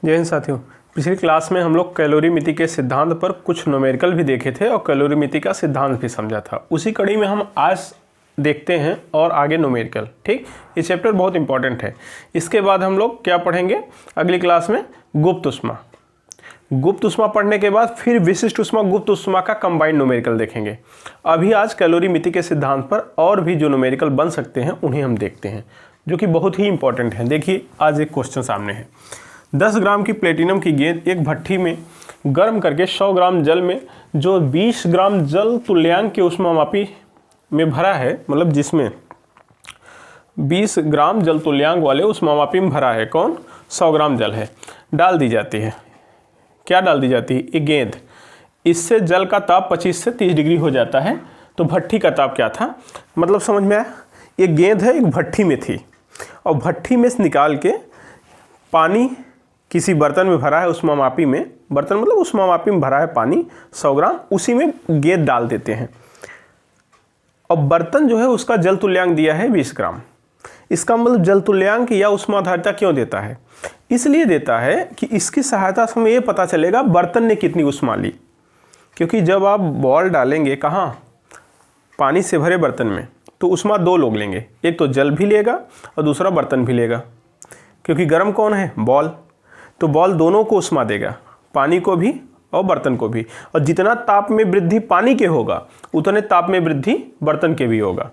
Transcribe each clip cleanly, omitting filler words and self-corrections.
जय हिंद साथियों, पिछली क्लास में हम लोग कैलोरीमिति के सिद्धांत पर कुछ न्यूमेरिकल भी देखे थे और कैलोरीमिति का सिद्धांत भी समझा था। उसी कड़ी में हम आज देखते हैं और आगे न्यूमेरिकल। ठीक, ये चैप्टर बहुत इंपॉर्टेंट है। इसके बाद हम लोग क्या पढ़ेंगे अगली क्लास में? गुप्त उष्मा। गुप्त उष्मा पढ़ने के बाद फिर विशिष्ट उष्मा, गुप्त उष्मा का कंबाइंड न्यूमेरिकल देखेंगे। अभी आज कैलोरीमिति के सिद्धांत पर और भी जो न्यूमेरिकल बन सकते हैं उन्हें हम देखते हैं, जो कि बहुत ही इंपॉर्टेंट है। देखिए, आज एक क्वेश्चन सामने है। 10 ग्राम की प्लेटिनम की गेंद एक भट्ठी में गर्म करके 100 ग्राम जल में जो 20 ग्राम जल तुल्यांक के उष्मामापी में भरा है, मतलब जिसमें 20 ग्राम जल तुल्यांक वाले उष्मामापी में भरा है, कौन? 100 ग्राम जल है, डाल दी जाती है। क्या डाल दी जाती है? एक गेंद। इससे जल का ताप 25 से 30 डिग्री हो जाता है। तो भट्ठी का ताप क्या था, मतलब समझ में आया? एक गेंद है, एक भट्ठी में थी, और भट्ठी में से निकाल के पानी किसी बर्तन में भरा है, उष्मामापी में, बर्तन मतलब उष्मामापी में भरा है पानी 100 ग्राम, उसी में गेंद डाल देते हैं। और बर्तन जो है उसका जल तुल्यांक दिया है 20 ग्राम। इसका मतलब जल तुल्यांक या उष्माधारिता क्यों देता है? इसलिए देता है कि इसकी सहायता से हमें ये पता चलेगा बर्तन ने कितनी उष्मा ली। क्योंकि जब आप बॉल डालेंगे कहाँ? पानी से भरे बर्तन में, तो उष्मा दो लोग लेंगे, एक तो जल भी लेगा और दूसरा बर्तन भी लेगा। क्योंकि गर्म कौन है? बॉल। तो बॉल दोनों को उष्मा देगा, पानी को भी और बर्तन को भी। और जितना ताप में वृद्धि पानी के होगा उतने ताप में वृद्धि बर्तन के भी होगा।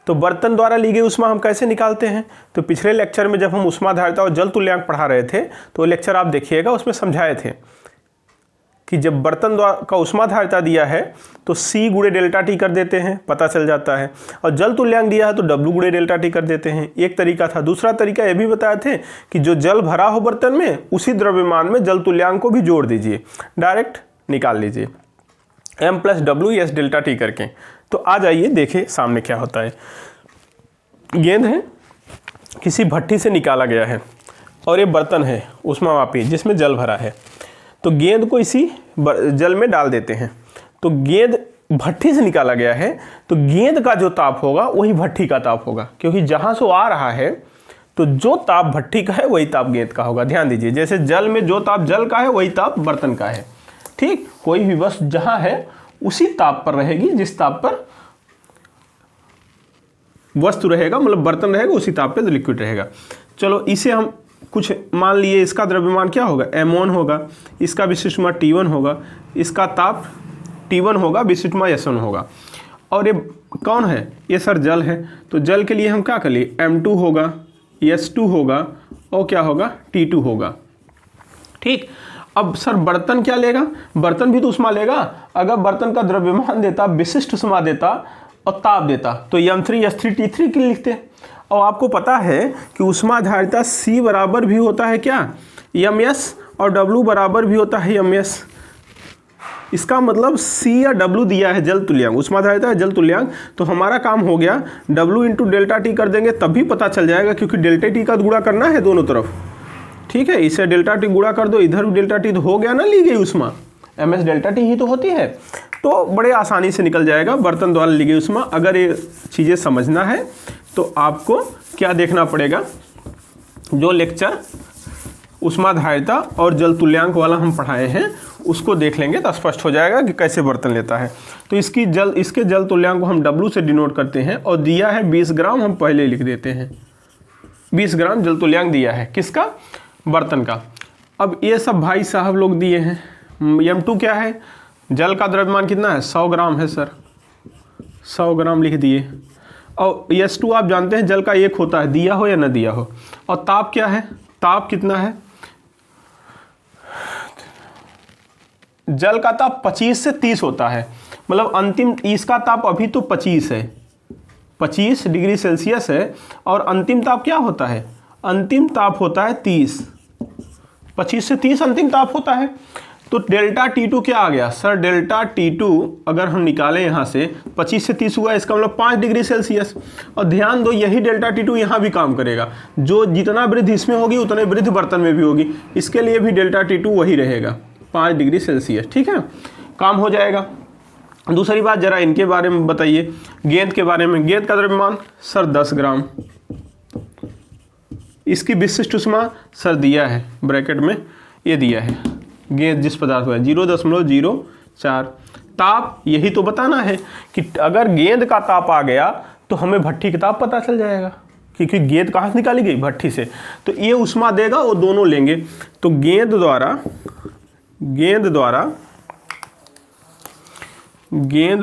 तो बर्तन द्वारा ली गई उष्मा हम कैसे निकालते हैं? तो पिछले लेक्चर में जब हम उष्माधारिता और जल तुल्यांक पढ़ा रहे थे, तो लेक्चर आप देखिएगा, उसमें समझाए थे कि जब बर्तन का उष्माधारिता दिया है तो C गुणे डेल्टा टी कर देते हैं, पता चल जाता है। और जल तुल्यांक दिया है तो W गुणे डेल्टा टी कर देते हैं। एक तरीका था। दूसरा तरीका ये भी बताए थे कि जो जल भरा हो बर्तन में, उसी द्रव्यमान में जल तुल्यांक को भी जोड़ दीजिए, डायरेक्ट निकाल लीजिए M + W S delta T करके। तो आ जाइए, देखिए सामने क्या होता है। गेंद है, किसी भट्ठी से निकाला गया है, और ये बर्तन है उष्मामापी जिसमें जल भरा है। तो गेंद को इसी जल में डाल देते हैं। तो गेंद भट्ठी से निकाला गया है, तो गेंद का जो ताप होगा वही भट्ठी का ताप होगा। क्योंकि जहाँ से आ रहा है, तो जो ताप भट्ठी का है वही ताप गेंद का होगा। ध्यान दीजिए, जैसे जल में जो ताप जल का है वही ताप बर्तन का है। ठीक, कोई भी वस्तु जहाँ है उसी ताप पर रहेगी, जिस ताप पर वस्तु रहेगा, मतलब बर्तन रहेगा, उसी ताप पे लिक्विड रहेगा। चलो, इसे हम कुछ मान लिए, इसका द्रव्यमान क्या होगा? M1 होगा, इसका विशिष्ट ऊष्मा T1 होगा, इसका ताप T1 होगा, विशिष्ट ऊष्मा S1 होगा। और ये कौन है? ये सर जल है। तो जल के लिए हम क्या कर लिए? M2 होगा, S2 होगा, और क्या होगा? T2 होगा। ठीक, अब सर बर्तन क्या लेगा? बर्तन भी तो उष्मा लेगा। अगर बर्तन का द्रव्यमान देता, विशिष्ट उष्मा देता और ताप देता, तो M3 S3 T3 के लिए लिखते। और आपको पता है कि उष्माधारिता C बराबर भी होता है क्या? MS, और W बराबर भी होता है MS। इसका मतलब C या W दिया है जल तुल्यांक, उष्माधारिता है जल तुल्यांक। तो हमारा काम हो गया, W × डेल्टा टी कर देंगे, तब भी पता चल जाएगा, क्योंकि डेल्टा टी का गुणा करना है दोनों तरफ। ठीक है, इसे डेल्टा टी गुणा कर दो, इधर भी डेल्टा टी, तो हो गया ना ली गई उष्मा। MS डेल्टा टी ही तो होती है। तो बड़े आसानी से निकल जाएगा बर्तन द्वारा ली गई उष्मा। अगर ये चीज़ें समझना है तो आपको क्या देखना पड़ेगा? जो लेक्चर उष्माधारिता और जल तुल्यांक वाला हम पढ़ाए हैं उसको देख लेंगे तो स्पष्ट हो जाएगा कि कैसे बर्तन लेता है। तो इसके जल तुल्यांक को हम W से डिनोट करते हैं, और दिया है 20 ग्राम, हम पहले लिख देते हैं 20 ग्राम जल तुल्यांक दिया है। किसका? बर्तन का। अब ये सब भाई साहब लोग दिए हैं। M2 क्या है? जल का द्रव्यमान कितना है? 100 ग्राम है सर, 100 ग्राम लिख दिए। और S2 आप जानते हैं जल का 1 होता है, दिया हो या न दिया हो। और ताप क्या है? ताप कितना है? जल का ताप 25 से 30 होता है, मतलब अंतिम इसका ताप अभी तो 25 है, 25 डिग्री सेल्सियस है। और अंतिम ताप क्या होता है? अंतिम ताप होता है 30, 25 से 30 अंतिम ताप होता है। तो डेल्टा T2 क्या आ गया सर? डेल्टा T2 अगर हम निकालें यहाँ से, 25 से 30 हुआ, इसका मतलब 5 डिग्री सेल्सियस। और ध्यान दो, यही डेल्टा T2 यहाँ भी काम करेगा। जो जितना वृद्धि इसमें होगी उतने वृद्धि बर्तन में भी होगी। इसके लिए भी डेल्टा T2 वही रहेगा, 5 डिग्री सेल्सियस। ठीक है, काम हो जाएगा। दूसरी बात, जरा इनके बारे में बताइए, गेंद के बारे में। गेंद का द्रव्यमान सर 10 ग्राम, इसकी विशिष्ट उष्मा सर दिया है ब्रैकेट में ये दिया है गेंद जिस पदार्थ में 0.04 ताप, यही तो बताना है कि अगर गेंद का ताप आ गया तो हमें भट्ठी का ताप पता चल जाएगा, क्योंकि गेंद कहाँ से निकाली गई, भट्ठी से। तो ये उष्मा देगा, वो दोनों लेंगे। तो गेंद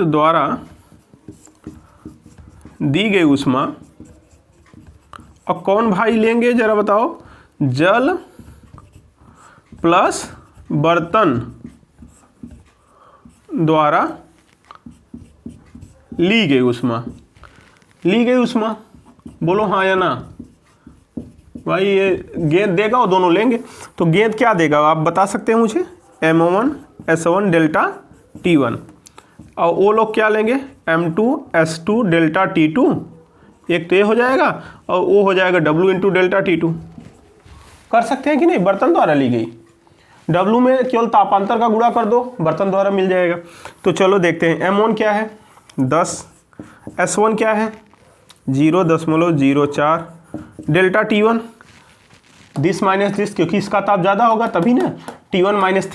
द्वारा दी गई उष्मा, और कौन भाई लेंगे जरा बताओ, जल प्लस बर्तन द्वारा ली गई उष्मा, बोलो हाँ या ना भाई। ये गेंद देगा और दोनों लेंगे। तो गेंद क्या देगा आप बता सकते हैं मुझे, M1 S1 डेल्टा T1, और वो लोग क्या लेंगे, M2 S2 डेल्टा T2, एक तो ये हो जाएगा और वो हो जाएगा W इंटू डेल्टा T2। कर सकते हैं कि नहीं, बर्तन द्वारा ली गई, W में केवल तापांतर का गुणा कर दो, बर्तन द्वारा मिल जाएगा। तो चलो देखते हैं, M1 क्या है 10, S1 क्या है 0.04, delta T1 this minus this, क्योंकि इसका ताप ज़्यादा होगा तभी ना, T1 माइनस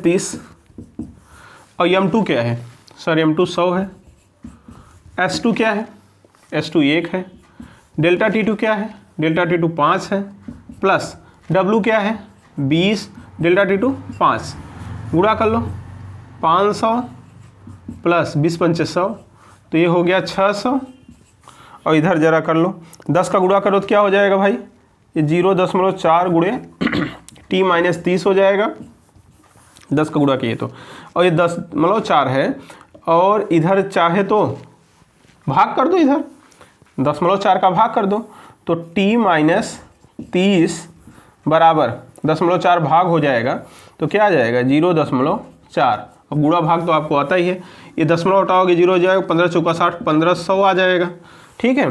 30, और M2 क्या है सर, M2 100 है, S2 क्या है, S2 1 है, डेल्टा T2 क्या है, डेल्टा T2 5 है, प्लस W क्या है 20, डेल्टा T2 5, गुणा कर लो 500 प्लस 20 पंचे 100, तो ये हो गया 600, और इधर जरा कर लो 10 का गुणा करो तो क्या हो जाएगा भाई, ये 0.4 गुणे T माइनस 30 हो जाएगा, 10 का गुणा किए तो, और ये 10.4 है, और इधर चाहे तो भाग कर दो, इधर 10.4 का भाग कर दो, तो T माइनस 30 बराबर 10.4 भाग हो जाएगा, तो क्या आ जाएगा 0.4, अब गुणा भाग तो आपको आता ही है, ये 10 हटाओगे 0 हो जाएगा, 15 चौका 60, 1500 आ जाएगा, ठीक है,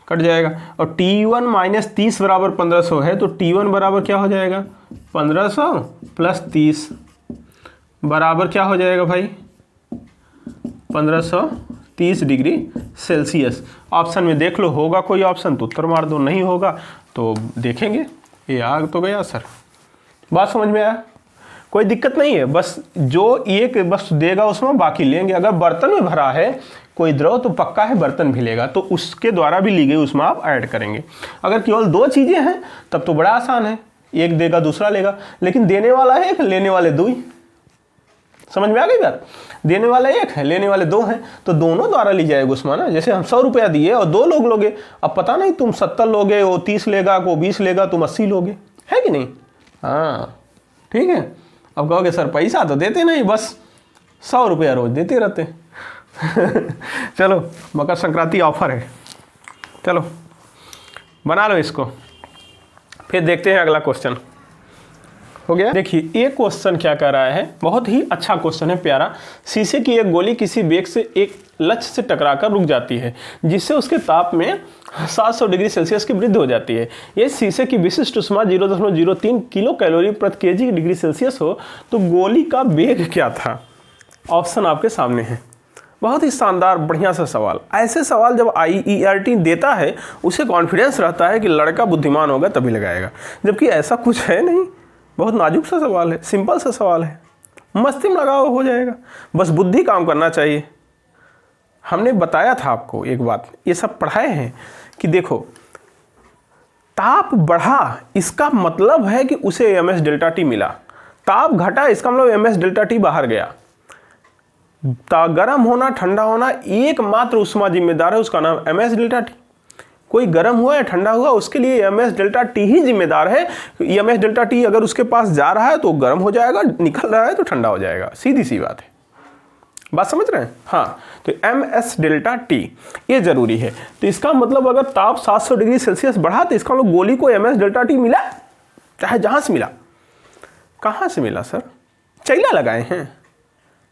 कट जाएगा। और T1 माइनस 30 बराबर 1500 है, तो T1 बराबर क्या हो जाएगा 1500 प्लस 30 बराबर क्या हो जाएगा भाई 1530 डिग्री सेल्सियस। ऑप्शन में देख लो, होगा कोई ऑप्शन तो उत्तर मार दो, नहीं होगा तो देखेंगे। ये आ तो गया सर, बात समझ में आया, कोई दिक्कत नहीं है, बस जो एक बस देगा उसमें बाकी लेंगे। अगर बर्तन में भरा है कोई द्रव तो पक्का है बर्तन भी लेगा, तो उसके द्वारा भी ली गई उसमें आप ऐड करेंगे। अगर केवल दो चीज़ें हैं तब तो बड़ा आसान है, एक देगा दूसरा लेगा, लेकिन देने वाला है एक, लेने वाले दो ही। समझ में आ गई बात, देने वाला एक है, लेने वाले दो हैं, तो दोनों द्वारा ली जाएगी उसमें ना। जैसे हम 100 रुपया दिए और 2 लोग लोगे, अब पता नहीं तुम 70 लोगे, वो 30 लेगा, वो 20 लेगा, तुम 80 लोगे, है कि नहीं। हाँ ठीक है, अब कहोगे सर पैसा तो देते नहीं, बस 100 रुपया रोज देते रहते चलो मकर संक्रांति ऑफर है, चलो बना लो इसको, फिर देखते हैं अगला क्वेश्चन। हो गया, देखिए ये क्वेश्चन क्या कर रहा है, बहुत ही अच्छा क्वेश्चन है, प्यारा। शीशे की एक गोली किसी वेग से एक लक्ष्य से टकराकर रुक जाती है, जिससे उसके ताप में 700 डिग्री सेल्सियस की वृद्धि हो जाती है। ये शीशे की विशिष्ट ऊष्मा 0.03 किलो कैलोरी प्रति केजी डिग्री सेल्सियस हो, तो गोली का वेग क्या था। ऑप्शन आपके सामने है। बहुत ही शानदार बढ़िया सा सवाल। ऐसे सवाल जब IERT देता है उसे कॉन्फिडेंस रहता है कि लड़का बुद्धिमान होगा तभी लगाएगा, जबकि ऐसा कुछ है नहीं। बहुत नाजुक सा सवाल है, सिंपल सा सवाल है, मस्ती में लगाओ हो जाएगा, बस बुद्धि काम करना चाहिए। हमने बताया था आपको एक बात, ये सब पढ़ाए हैं कि देखो ताप बढ़ा इसका मतलब है कि उसे ms डेल्टा टी मिला, ताप घटा इसका मतलब ms डेल्टा टी बाहर गया। गर्म होना ठंडा होना एकमात्र ऊष्मा जिम्मेदार है, उसका नाम ms डेल्टा टी। कोई गर्म हुआ या ठंडा हुआ उसके लिए ms डेल्टा टी ही जिम्मेदार है। ms डेल्टा टी अगर उसके पास जा रहा है तो गर्म हो जाएगा, निकल रहा है तो ठंडा हो जाएगा, सीधी सी बात है। बात समझ रहे हैं। हाँ, तो ms डेल्टा टी ये जरूरी है। तो इसका मतलब अगर ताप 700 डिग्री सेल्सियस बढ़ा तो इसका मतलब गोली को ms डेल्टा टी मिला, चाहे जहां से मिला। कहां से मिला सर, चैला लगाए हैं,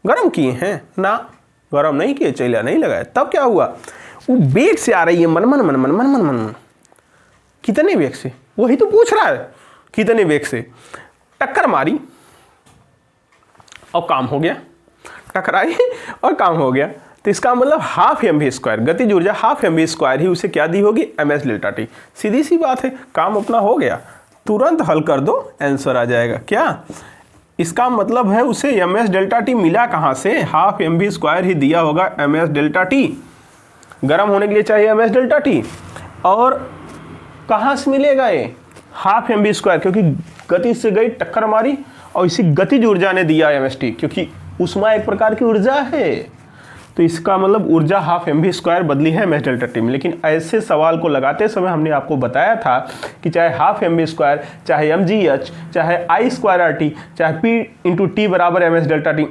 गर्म किए हैं ना, गर्म नहीं किए, चैला नहीं लगाए, तब क्या हुआ, वो वेग से आ रही है, मन मन मन मन मन मन मन, कितने वेग से, वही तो पूछ रहा है, कितने वेग से टक्कर मारी और काम हो गया, टकराई और काम हो गया। तो इसका मतलब हाफ mv², गतिज ऊर्जा हाफ mv² ही उसे क्या दी होगी, ms डेल्टा टी। सीधी सी बात है, काम अपना हो गया, तुरंत हल कर दो, आंसर आ जाएगा। क्या इसका मतलब है उसे ms डेल्टा टी मिला कहाँ से? हाफ mv² ही दिया होगा ms डेल्टा टी, गर्म होने के लिए चाहिए ms डेल्टा टी। और कहाँ से मिलेगा ये? हाफ mv², क्योंकि गति से गई टक्कर मारी और इसी गतिज ऊर्जा ने दिया ms t, क्योंकि ऊष्मा एक प्रकार की ऊर्जा है, तो इसका मतलब ऊर्जा हाफ mv² बदली है ms डेल्टा टी में। लेकिन ऐसे सवाल को लगाते समय हमने आपको बताया था कि चाहे हाफ mv², चाहे mgh, चाहे I²RT, चाहे p × t बराबर ms डेल्टा टी,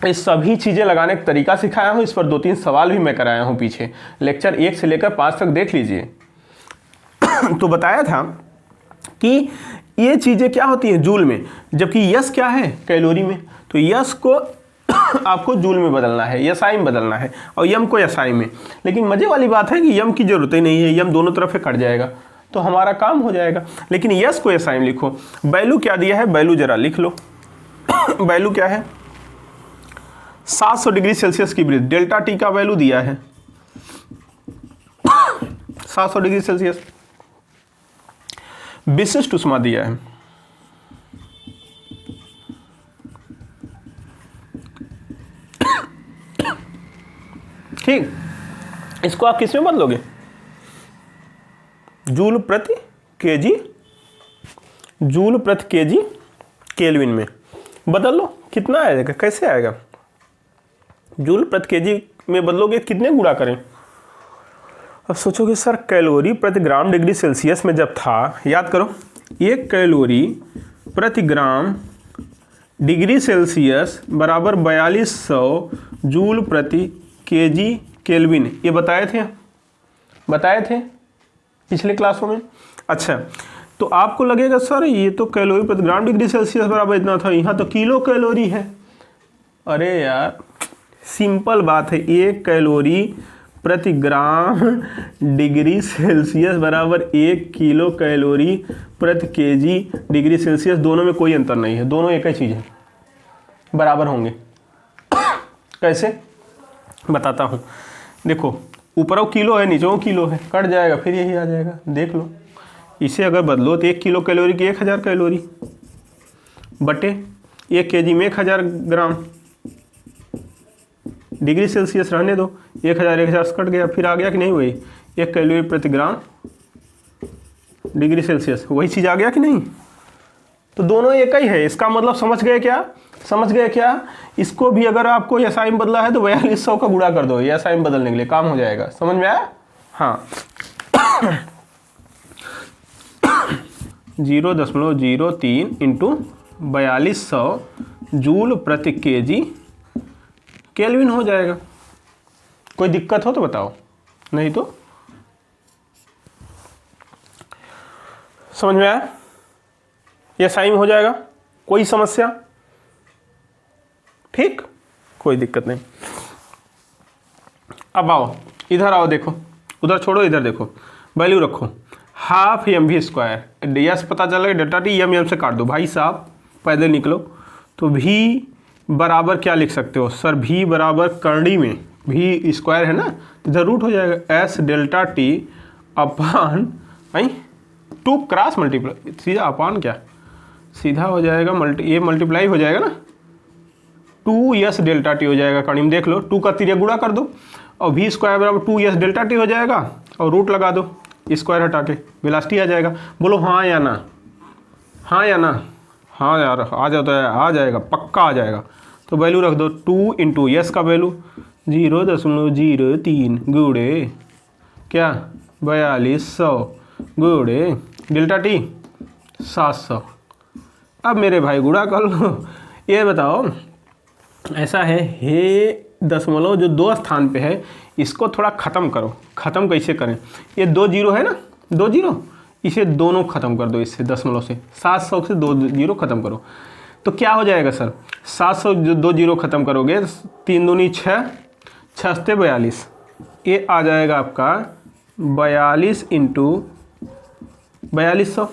ये सभी चीज़ें लगाने का तरीका सिखाया हूँ। इस पर 2-3 सवाल भी मैं कराया हूँ पीछे, लेक्चर 1 से लेकर 5 तक देख लीजिए। तो बताया था कि ये चीज़ें क्या होती हैं जूल में, जबकि यस क्या है? कैलोरी में। तो यस को आपको जूल में बदलना है, एसआई में बदलना है, और यम को एसआई में। लेकिन मज़े वाली बात है कि यम की ज़रूरत ही नहीं है, यम दोनों तरफ से कट जाएगा तो हमारा काम हो जाएगा। लेकिन यस को एसआई में लिखो। वैल्यू क्या दिया है? वैल्यू जरा लिख लो। वैल्यू क्या है? 700 डिग्री सेल्सियस की ब्रीथ, डेल्टा टी का वैल्यू दिया है 700 डिग्री सेल्सियस। विशिष्ट ऊष्मा दिया है, ठीक। इसको आप किस में बदलोगे? जूल प्रति केजी, जूल प्रति केजी केल्विन में बदल लो। कितना आएगा? कैसे आएगा? जूल प्रति केजी में बदलोगे, कितने गुणा करें? अब सोचोगे सर कैलोरी प्रति ग्राम डिग्री सेल्सियस में जब था, याद करो, 1 कैलोरी प्रति ग्राम डिग्री सेल्सियस बराबर 4200 जूल प्रति केजी केल्विन, ये बताए थे पिछले क्लासों में। अच्छा, तो आपको लगेगा सर ये तो कैलोरी प्रति ग्राम डिग्री सेल्सियस बराबर इतना था, यहाँ तो किलो कैलोरी है। अरे यार सिंपल बात है, 1 कैलोरी प्रति ग्राम डिग्री सेल्सियस बराबर 1 किलो कैलोरी प्रति केजी डिग्री सेल्सियस, दोनों में कोई अंतर नहीं है, दोनों एक ही चीज़ है, बराबर होंगे। कैसे बताता हूँ, देखो ऊपरों किलो है, नीचों किलो है, कट जाएगा फिर यही आ जाएगा। देख लो, इसे अगर बदलो तो 1 किलो कैलोरी की 1000 कैलोरी बटे 1 केजी में 1000 ग्राम डिग्री सेल्सियस रहने दो, 1000 कट गया, फिर आ गया कि नहीं? वही 1 कैलोरी प्रति ग्राम डिग्री सेल्सियस, वही चीज़ आ गया कि नहीं? तो दोनों एक ही है। इसका मतलब समझ गए क्या? इसको भी अगर आपको एसआई में बदला है तो 4200 का गुणा कर दो, एसआई में बदलने के लिए काम हो जाएगा। समझ में आया? हाँ। 0.03 इंटू 4200 जूल प्रति केजी केल्विन हो जाएगा। कोई दिक्कत हो तो बताओ, नहीं तो समझ में आया? एसआई में हो जाएगा, कोई समस्या? ठीक, कोई दिक्कत नहीं। अब आओ इधर आओ, देखो उधर छोड़ो, इधर देखो, वैल्यू रखो हाफ mv²। यस पता चल गया, डेल्टा टी यम से काट दो भाई साहब, पैदल निकलो। तो v बराबर क्या लिख सकते हो सर? v बराबर करड़ी में v² है ना, इधर रूट हो जाएगा s delta T upon 2 cross multiply, सीधा अपान क्या सीधा हो जाएगा, ये मल्टीप्लाई हो जाएगा ना, 2s डेल्टा टी हो जाएगा। कड़ी में देख लो, 2 का तिरिया गुणा कर दो और v² बराबर 2s डेल्टा टी हो जाएगा, और रूट लगा दो, स्क्वायर हटा के वेलोसिटी आ जाएगा। बोलो हाँ या ना? हाँ या ना? हाँ यार आ जाता है, आ जाएगा, पक्का आ जाएगा। तो वैल्यू रख दो, 2 इंटू यस का वैल्यू 0.03 गुणे क्या 4200 गुणे डेल्टा टी 700। अब मेरे भाई गुणा कर लो। ये बताओ, ऐसा है हे दशमलव जो 2 स्थान पे है, इसको थोड़ा ख़त्म करो। ख़त्म कैसे करें? ये 2 जीरो है ना, 2 जीरो, इसे दोनों ख़त्म कर दो, इससे दशमलव से 700 से 2 जीरो ख़त्म करो तो क्या हो जाएगा सर? 700 जो 2 जीरो ख़त्म करोगे, 3 दूनी 6, 6 से 42, ये आ जाएगा आपका 42 इंटू 4200।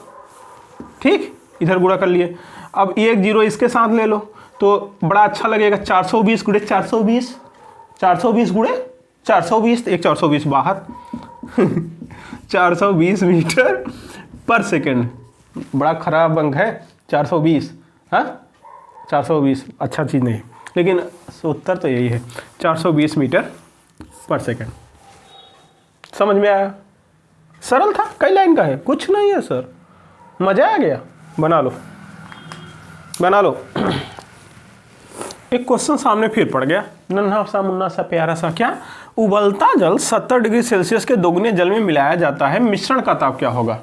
ठीक, इधर गुणा कर लिए। अब 1 जीरो इसके साथ ले लो तो बड़ा अच्छा लगेगा, 420 गुणे 420, 420 गुणे 420, एक 420 बाहर 420 मीटर पर सेकेंड बड़ा खराब अंक है 420। हाँ 420 अच्छा चीज़ नहीं, लेकिन उत्तर तो यही है 420 मीटर पर सेकंड। समझ में आया? सरल था, कई लाइन का है, कुछ नहीं है सर, मज़ा आ गया। बना लो बना लो। एक क्वेश्चन सामने फिर पड़ गया, नन्हा सा मुन्ना सा प्यारा सा, क्या उबलता जल 70 डिग्री सेल्सियस के दोगुने जल में मिलाया जाता है, मिश्रण का ताप क्या होगा?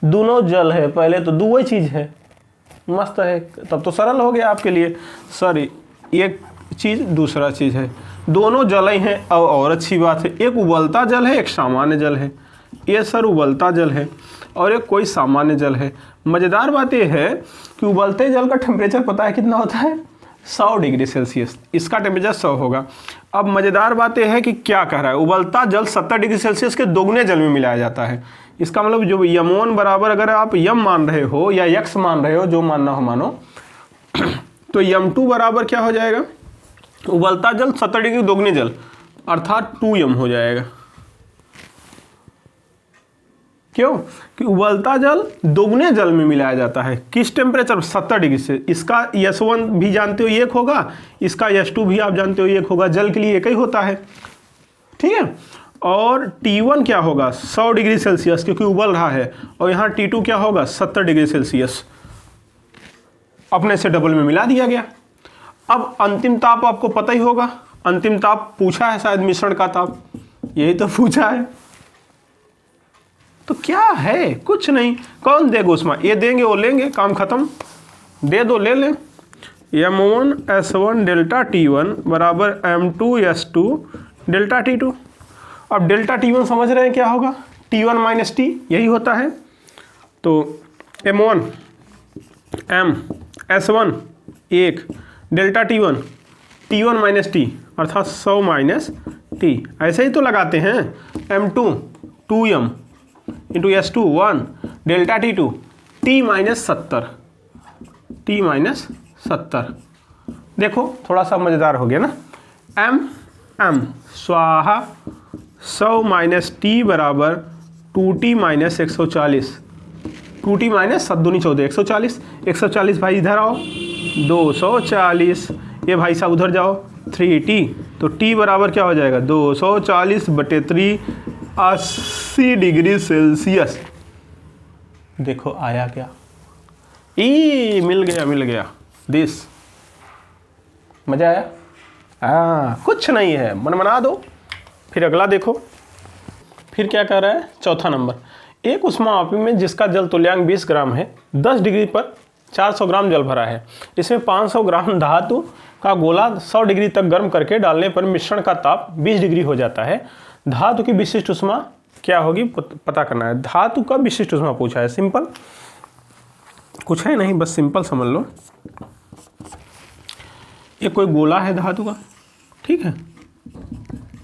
दोनों जल है, पहले तो दो ही चीज़ है, मस्त है, तब तो सरल हो गया आपके लिए। सर एक चीज़ दूसरा चीज़ है, दोनों जल ही हैं और अच्छी बात है। एक उबलता जल है, एक सामान्य जल है। ये सर उबलता जल है और एक कोई सामान्य जल है। मज़ेदार बात यह है कि उबलते जल का टेम्परेचर पता है कितना होता है? 100 डिग्री सेल्सियस। इसका टेम्परेचर 100 होगा। अब मज़ेदार बात यह है कि क्या कह रहा है, उबलता जल 70 डिग्री सेल्सियस के दोगुने जल में मिलाया जाता है। इसका मतलब जो यमोन बराबर अगर आप यम मान रहे हो या यक्स मान रहे हो, जो मानना हो मानो, तो यम2 बराबर क्या हो जाएगा? उबलता जल 70 डिग्री दोगुने जल अर्थात 2m हो जाएगा। क्यों? कि उबलता जल दोगुने जल में मिलाया जाता है, किस टेम्परेचर? 70 डिग्री से। इसका S1 भी जानते हो एक होगा, इसका S2 भी आप जानते हो एक होगा, जल के लिए एक ही होता है, ठीक है। और T1 क्या होगा? 100 डिग्री सेल्सियस, क्योंकि उबल रहा है। और यहाँ T2 क्या होगा? 70 डिग्री सेल्सियस। अपने से डबल में मिला दिया गया। अब अंतिम ताप आपको पता ही होगा, अंतिम ताप पूछा है शायद, मिश्रण का ताप, यही तो पूछा है। तो क्या है? कुछ नहीं। कौन देगा उसमें? ये देंगे वो लेंगे, काम खत्म, दे दो ले लें। M1 S1 डेल्टा T1 बराबर M2 S2 डेल्टा T2। अब डेल्टा T1 समझ रहे हैं क्या होगा? T1 माइनस T, यही होता है। तो M1 M S1 1 delta T1 minus T अर्थात 100 माइनस T। ऐसे ही तो लगाते हैं। M2 2m into S2 1 delta T2 T minus 70। देखो थोड़ा सा मज़ेदार हो गया ना। M स्वाहा 100 माइनस T बराबर 2T माइनस 140। 2T माइनस 7 दूनी 14, 140। 140 भाई इधर आओ, 240। ये भाई साहब उधर जाओ, 3T। तो T बराबर क्या हो जाएगा? 240/3 80 डिग्री सेल्सियस। देखो आया क्या? मिल गया दिस। मजा आया? कुछ नहीं है, मन दो। फिर अगला देखो, फिर क्या कह रहा है? चौथा नंबर, एक उष्मामापी में जिसका जल तुल्यांक 20 ग्राम है, 10 डिग्री पर 400 ग्राम जल भरा है। इसमें 500 ग्राम धातु का गोला 100 डिग्री तक गर्म करके डालने पर मिश्रण का ताप 20 डिग्री हो जाता है। धातु की विशिष्ट उष्मा क्या होगी पता करना है। धातु का विशिष्ट उष्मा पूछा है, सिंपल, कुछ है नहीं, बस सिंपल समझ लो। ये कोई गोला है धातु का, ठीक है,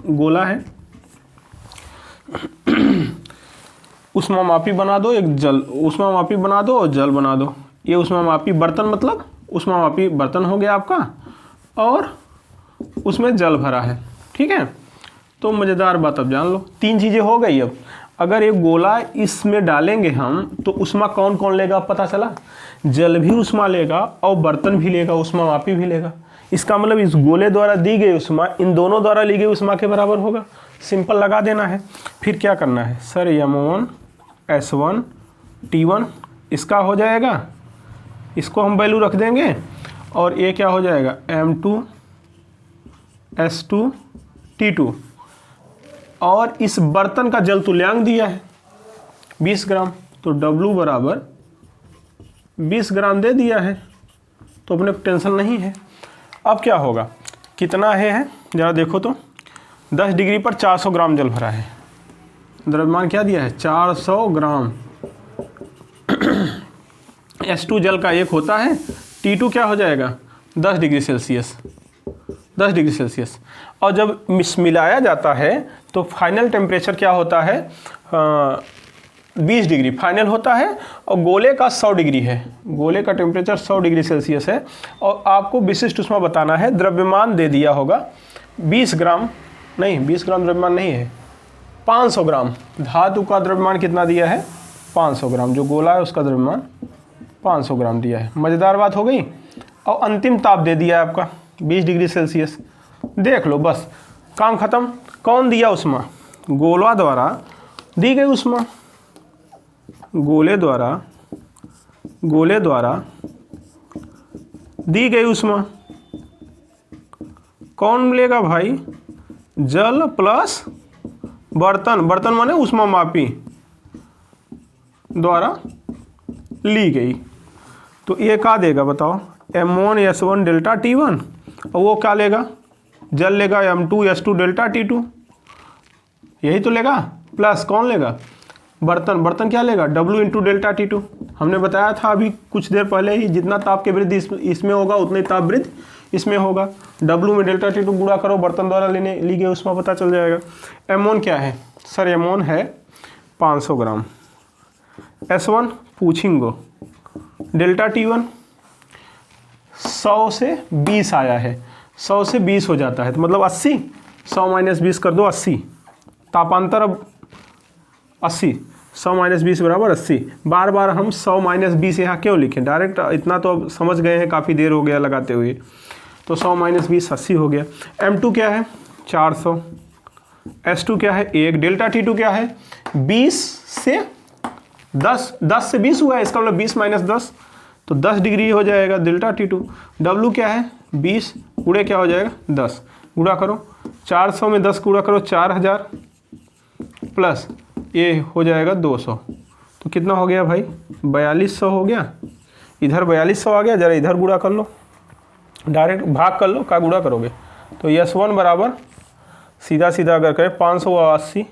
गोला है। उष्मामापी बना दो, एक जल उष्मामापी बना दो और जल बना दो। ये उष्मामापी बर्तन, मतलब उष्मामापी बर्तन हो गया आपका, और उसमें जल भरा है, ठीक है। तो मज़ेदार बात अब जान लो, 3 चीज़ें हो गई। अब अगर एक गोला इसमें डालेंगे हम, तो उष्मा कौन कौन लेगा पता चला? जल भी उष्मा लेगा और बर्तन भी लेगा, उष्मामापी भी लेगा। इसका मतलब इस गोले द्वारा दी गई उष्मा इन दोनों द्वारा ली गई उष्मा के बराबर होगा। सिंपल लगा देना है। फिर क्या करना है सर? M1 S1 T1 इसका हो जाएगा, इसको हम वैल्यू रख देंगे, और ये क्या हो जाएगा? M2 S2 T2। और इस बर्तन का जल तुल्यांक दिया है 20 ग्राम, तो W बराबर 20 ग्राम दे दिया है, तो अपने टेंशन नहीं है। अब क्या होगा? कितना है ज़रा देखो तो, 10 डिग्री पर 400 ग्राम जल भरा है। द्रव्यमान क्या दिया है? 400 ग्राम। S2 जल का एक होता है, T2 क्या हो जाएगा? 10 डिग्री सेल्सियस। 10 degree Celsius. और जब मिलाया जाता है तो फाइनल टेम्परेचर क्या होता है? 20 डिग्री फाइनल होता है, और गोले का 100 डिग्री है। गोले का टेम्परेचर 100 डिग्री सेल्सियस है, और आपको विशिष्ट उष्मा बताना है। द्रव्यमान दे दिया होगा 20 ग्राम, नहीं 20 ग्राम द्रव्यमान नहीं है, 500 ग्राम। धातु का द्रव्यमान कितना दिया है? 500 ग्राम, जो गोला है उसका द्रव्यमान 500 ग्राम दिया है। मज़ेदार बात हो गई। और अंतिम ताप दे दिया है आपका 20 डिग्री सेल्सियस। देख लो, बस काम खत्म। कौन दिया उष्मा? गोला द्वारा दी गई उष्मा, गोले द्वारा दी गई उष्मा। कौन लेगा भाई? जल प्लस बर्तन, बर्तन माने उष्मा मापी द्वारा ली गई। तो ये क्या देगा बताओ? M1S1 डेल्टा T1, और वो क्या लेगा? जल लेगा M2S2 डेल्टा T2, यही तो लेगा। प्लस कौन लेगा? बर्तन, बर्तन क्या लेगा? W into delta T2। हमने बताया था अभी कुछ देर पहले ही, जितना ताप की वृद्धि इसमें होगा उतनी ताप वृद्धि इसमें होगा। W में डेल्टा T2 गुणा करो, बर्तन द्वारा ली गई उष्मा पता चल जाएगा। M1 क्या है सर? M1 है 500 ग्राम। S1 पूछेंगे, डेल्टा T1 100 से 20 आया है, 100 से 20 हो जाता है तो मतलब 80, 100 माइनस 20 कर दो 80। तापांतर अब 80, 100 माइनस 20 बराबर 80। बार बार हम 100 माइनस 20 यहाँ क्यों लिखें? डायरेक्ट इतना तो अब समझ गए हैं, काफ़ी देर हो गया लगाते हुए। तो 100 माइनस 20 80 हो गया। M2 क्या है? 400। S2 क्या है? 1। डेल्टा T2 क्या है? 20 से 10, 10 से 20 हुआ है, इसका मतलब 20 माइनस 10 तो 10 डिग्री हो जाएगा डेल्टा T2। W क्या है? 20 गुणे क्या हो जाएगा? 10। गुणा करो 400 में 10 गुणा करो 4000 प्लस ये हो जाएगा 200, तो कितना हो गया भाई? 4200 हो गया। इधर 4200 आ गया, जरा इधर गुणा कर लो, डायरेक्ट भाग कर लो, क्या गुणा करोगे? तो S1 बराबर सीधा सीधा अगर करें 580,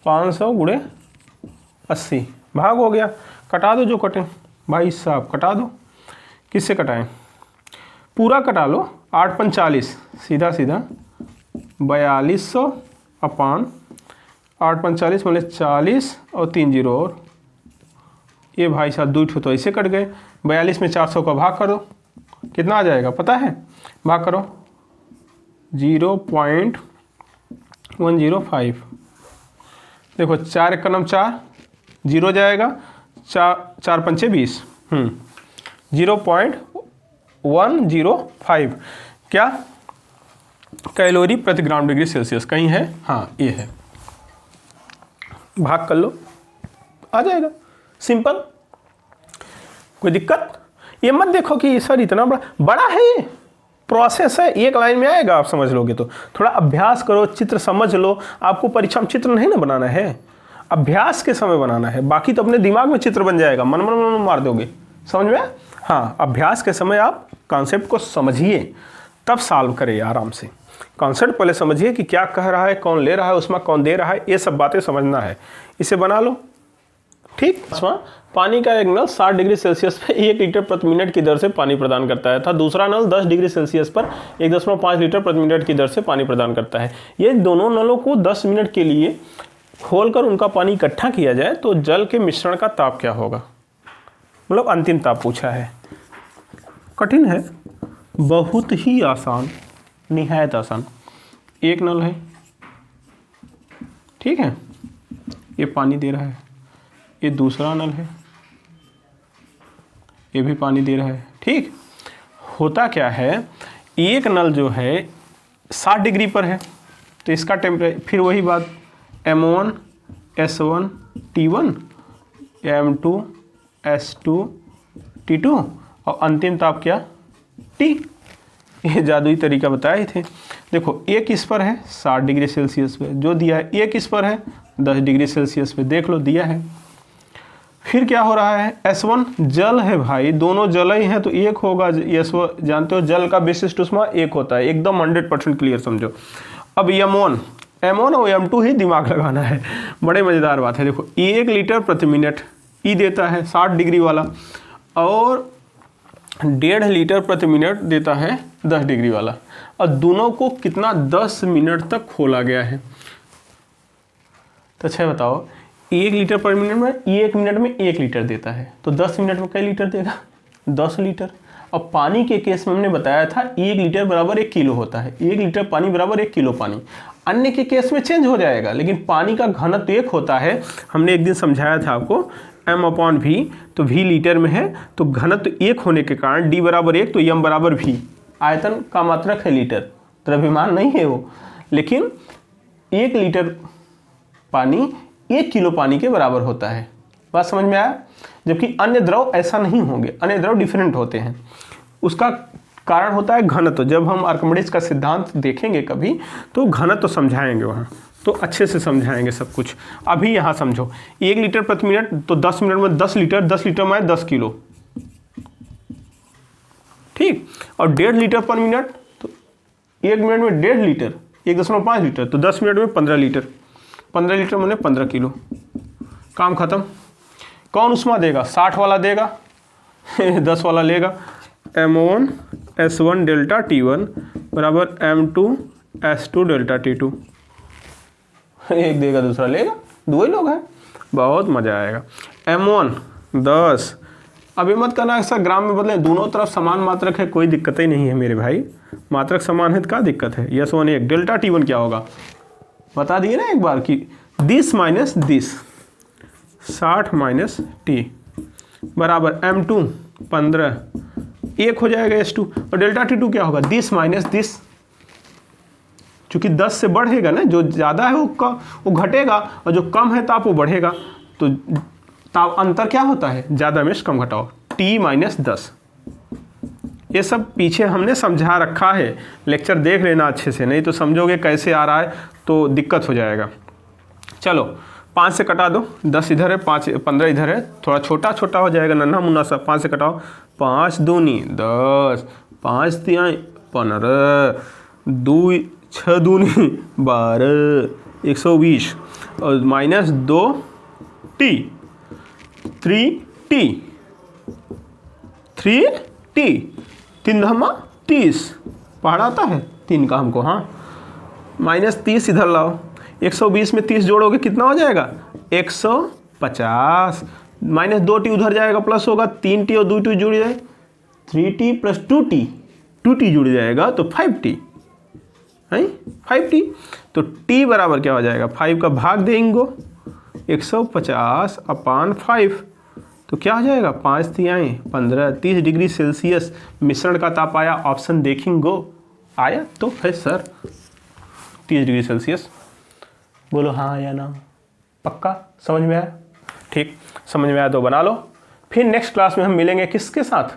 500 गुणे 80, भाग हो गया। कटा दो जो कटें भाई साहब, कटा दो। किससे कटाएं? पूरा कटा लो, 8 पंच 40, सीधा सीधा 4200 अपान 8 पंच 40 मतलब 40 और 3 जीरो और ये भाई साहब 2 ठो तो ऐसे कट गए। 42 में 400 का भाग करो, कितना आ जाएगा पता है? भाग करो 0.105। देखो 4 एक का नाम 4, जीरो जाएगा, 4 पंचे 20, 0.105 क्या कैलोरी प्रति ग्राम डिग्री सेल्सियस कहीं है? हाँ ये है। भाग कर लो, आ जाएगा, सिंपल, कोई दिक्कत? ये मत देखो कि सर इतना बड़ा है, ये प्रोसेस है, एक लाइन में आएगा, आप समझ लोगे। तो थोड़ा अभ्यास करो, चित्र समझ लो। आपको परीक्षा में चित्र नहीं ना बनाना है, अभ्यास के समय बनाना है। बाकी तो अपने दिमाग में चित्र बन जाएगा, मन मार दोगे, समझ में? हाँ, अभ्यास के समय आप कॉन्सेप्ट को समझिए, तब सॉल्व करिए आराम से। कॉन्सेप्ट पहले समझिए कि क्या कह रहा है, कौन ले रहा है, उसमें कौन दे रहा है, ये सब बातें समझना है। इसे बना लो, ठीक। पानी का एक नल 60 डिग्री सेल्सियस पर 1 लीटर प्रति मिनट की दर से पानी प्रदान करता है, था दूसरा नल 10 डिग्री सेल्सियस पर 1.5 लीटर प्रति मिनट की दर से पानी प्रदान करता है। ये दोनों नलों को 10 मिनट के लिए खोलकर उनका पानी इकट्ठा किया जाए तो जल के मिश्रण का ताप क्या होगा? मतलब अंतिम ताप पूछा है। कठिन है, बहुत ही आसान, निहायत आसान। एक नल है, ठीक है, ये पानी दे रहा है, ये दूसरा नल है, ये भी पानी दे रहा है, ठीक। होता क्या है, एक नल जो है 60 डिग्री पर है तो इसका टेम्परेचर, फिर वही बात, M1 S1 T1 M2 S2 T2 और अंतिम ताप क्या? T। ये जादुई तरीका बताए थे। देखो एक इस पर है 60 डिग्री सेल्सियस पे जो दिया है, एक इस पर है 10 डिग्री सेल्सियस पे, देख लो दिया है। फिर क्या हो रहा है, S1 जल है भाई, दोनों जल ही हैं तो एक होगा। S1 जानते हो जल का विशिष्ट ऊष्मा एक होता है, एकदम 100% क्लियर समझो। अब M1 और M2 ही दिमाग लगाना है, बड़े मज़ेदार बात है। देखो 1 लीटर प्रति मिनट ई देता है 60 डिग्री वाला, और 1.5 लीटर प्रति मिनट देता है 10 डिग्री वाला, और दोनों को कितना 10 मिनट तक खोला गया है। तो अच्छा बताओ, 1 लीटर पर मिनट में 1 मिनट में 1 लीटर देता है तो 10 मिनट में कई लीटर देगा? 10 लीटर। अब पानी के केस में हमने बताया था 1 लीटर बराबर 1 किलो होता है, 1 लीटर पानी बराबर 1 किलो पानी। अन्य के केस में चेंज हो जाएगा, लेकिन पानी का घनत्व एक होता है। हमने एक दिन समझाया था आपको m/v, तो v लीटर में है, तो घनत्व एक होने के कारण d बराबर 1, तो m बराबर v। आयतन का मात्रक है लीटर, द्रव्यमान नहीं है वो, लेकिन 1 लीटर पानी 1 किलो पानी के बराबर होता है। बात समझ में आया? जबकि अन्य द्रव ऐसा नहीं होंगे, अन्य द्रव डिफरेंट होते हैं। उसका कारण होता है घनत्व। जब हम आर्किमिडीज का सिद्धांत देखेंगे कभी, तो घनत्व समझाएंगे वहाँ, तो अच्छे से समझाएंगे सब कुछ। अभी यहाँ समझो, 1 लीटर प्रति मिनट, तो 10 मिनट में 10 लीटर, 10 लीटर में 10 किलो, ठीक। और 1.5 लीटर पर मिनट, तो 1 मिनट में 1.5 लीटर, 1.5 लीटर, तो 10 मिनट में 15 लीटर, 15 लीटर मैंने 15 किलो। काम खत्म। कौन उष्मा देगा? 60 वाला देगा 10 वाला लेगा। m1 s1 डेल्टा t1 बराबर m2 s2 डेल्टा t2। एक देगा दूसरा लेगा, दो ही लोग हैं, बहुत मज़ा आएगा। m1 10, अभी मत करना ऐसा ग्राम में बदलें, दोनों तरफ समान मात्रक है, कोई दिक्कत ही नहीं है मेरे भाई। मात्रक समान है तो क्या दिक्कत है? s1 1, डेल्टा t1 क्या होगा बता दिए ना एक बार कि this minus this, 60 minus t बराबर m2 15, 1 हो जाएगा s2, और डेल्टा t2 क्या होगा? दिस माइनस दिस, चूँकि 10 से बढ़ेगा ना, जो ज़्यादा है वो घटेगा, और जो कम है ताप वो बढ़ेगा। तो ताप अंतर क्या होता है? ज़्यादा में कम घटाओ, t माइनस 10। ये सब पीछे हमने समझा रखा है, लेक्चर देख लेना अच्छे से, नहीं तो समझोगे कैसे आ रहा है तो दिक्कत हो जाएगा। चलो 5 से कटा दो, 10 इधर है, 15 इधर है, थोड़ा छोटा छोटा हो जाएगा, नन्हा मुन्ना सा। 5 से कटाओ, 5 दूनी 10, 5 तिहाई 15, 2 6 दूनी 12, 120, और माइनस 2t, 3t, 3t, 3 धमा 30, पहाड़ आता है 3 का हमको, हाँ। माइनस 30 इधर लाओ, 120 में 30 जोड़ोगे कितना हो जाएगा? 150, माइनस 2t उधर जाएगा, प्लस होगा, 3t और 2t जुड़ जाए, 3t प्लस 2t, 2t जुड़ जाएगा तो 5t है, 5t। तो t बराबर क्या हो जाएगा? 5 का भाग देंगे 150 अपान 5, तो क्या हो जाएगा? 5 तिहाई 15, 30 डिग्री सेल्सियस मिश्रण का ताप आया। ऑप्शन देखेंगे, आया तो है सर 30 डिग्री सेल्सियस। बोलो हाँ या ना, पक्का समझ में आया? ठीक, समझ में आया तो बना लो। फिर नेक्स्ट क्लास में हम मिलेंगे किसके साथ?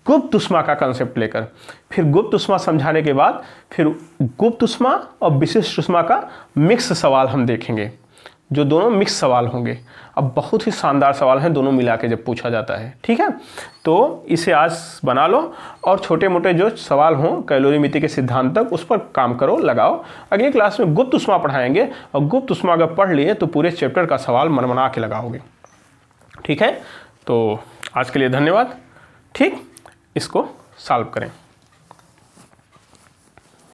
गुप्त उष्मा का कंसेप्ट लेकर। फिर गुप्त उष्मा समझाने के बाद फिर गुप्त उष्मा और विशिष्ट उष्मा का मिक्स सवाल हम देखेंगे, जो दोनों मिक्स सवाल होंगे। अब बहुत ही शानदार सवाल हैं, दोनों मिला के जब पूछा जाता है, ठीक है। तो इसे आज बना लो, और छोटे मोटे जो सवाल हों कैलोरीमिति के सिद्धांत तक उस पर काम करो, लगाओ। अगली क्लास में गुप्त उष्मा पढ़ाएंगे, और गुप्त उष्मा अगर पढ़ लिए तो पूरे चैप्टर का सवाल मनमना के लगाओगे, ठीक है। तो आज के लिए धन्यवाद। ठीक, इसको सॉल्व करें।